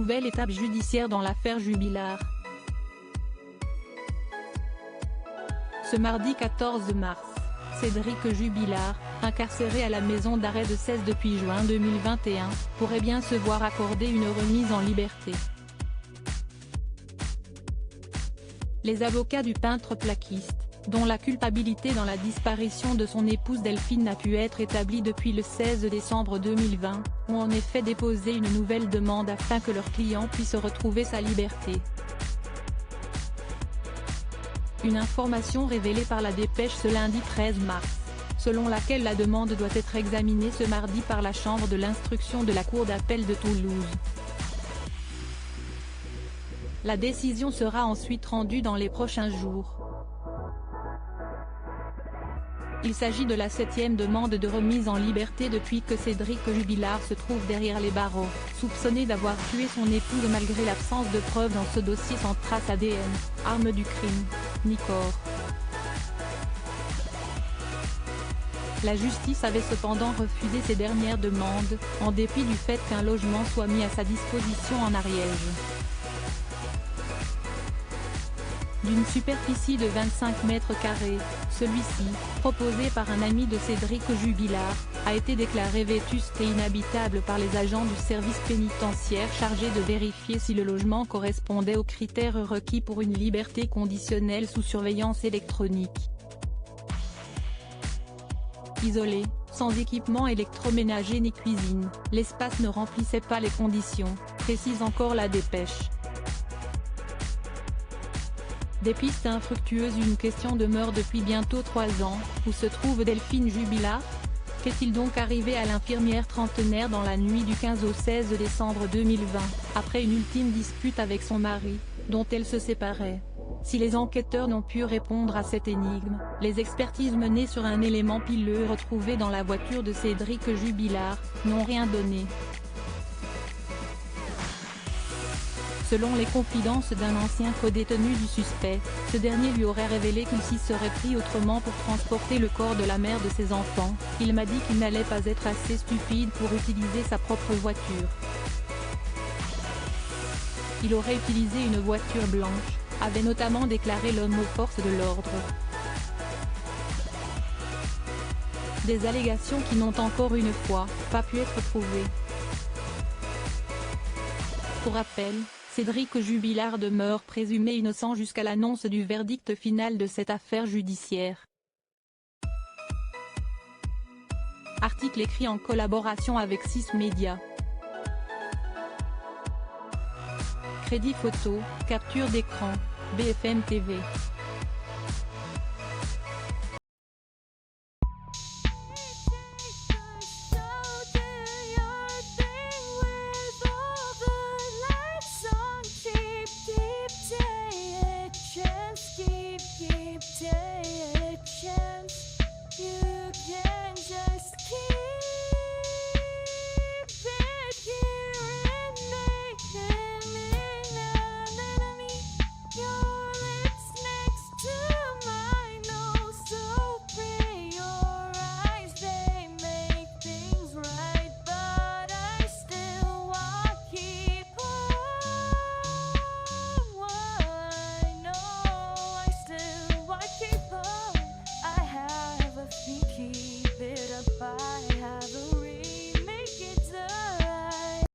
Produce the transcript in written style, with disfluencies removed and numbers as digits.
nouvelle étape judiciaire dans l'affaire Jubillar. Ce mardi 14 mars, Cédric Jubillar, incarcéré à la maison d'arrêt de Cèze depuis juin 2021, pourrait bien se voir accorder une remise en liberté. Les avocats du peintre plaquiste, dont la culpabilité dans la disparition de son épouse Delphine n'a pu être établie depuis le 16 décembre 2020, ont en effet déposé une nouvelle demande afin que leur client puisse retrouver sa liberté. Une information révélée par la Dépêche ce lundi 13 mars, selon laquelle la demande doit être examinée ce mardi par la chambre de l'instruction de la Cour d'appel de Toulouse. La décision sera ensuite rendue dans les prochains jours. Il s'agit de la 7e demande de remise en liberté depuis que Cédric Jubillar se trouve derrière les barreaux, soupçonné d'avoir tué son épouse malgré l'absence de preuves dans ce dossier sans trace ADN, arme du crime, ni corps. La justice avait cependant refusé ces dernières demandes, en dépit du fait qu'un logement soit mis à sa disposition en Ariège. D'une superficie de 25 mètres carrés, celui-ci, proposé par un ami de Cédric Jubillar, a été déclaré vétuste et inhabitable par les agents du service pénitentiaire chargés de vérifier si le logement correspondait aux critères requis pour une liberté conditionnelle sous surveillance électronique. Isolé, sans équipement électroménager ni cuisine, l'espace ne remplissait pas les conditions, précise encore la Dépêche. Des pistes infructueuses. Une question demeure depuis bientôt 3 ans, où se trouve Delphine Jubillar? Qu'est-il donc arrivé à l'infirmière trentenaire dans la nuit du 15 au 16 décembre 2020, après une ultime dispute avec son mari, dont elle se séparait? Si les enquêteurs n'ont pu répondre à cette énigme, les expertises menées sur un élément pileux retrouvé dans la voiture de Cédric Jubillar, n'ont rien donné. Selon les confidences d'un ancien codétenu du suspect, ce dernier lui aurait révélé qu'il s'y serait pris autrement pour transporter le corps de la mère de ses enfants. Il m'a dit qu'il n'allait pas être assez stupide pour utiliser sa propre voiture. Il aurait utilisé une voiture blanche, avait notamment déclaré l'homme aux forces de l'ordre. Des allégations qui n'ont encore une fois pas pu être prouvées. Pour rappel, Cédric Jubillar demeure présumé innocent jusqu'à l'annonce du verdict final de cette affaire judiciaire. Article écrit en collaboration avec 6 médias. Crédit photo, capture d'écran, BFM TV.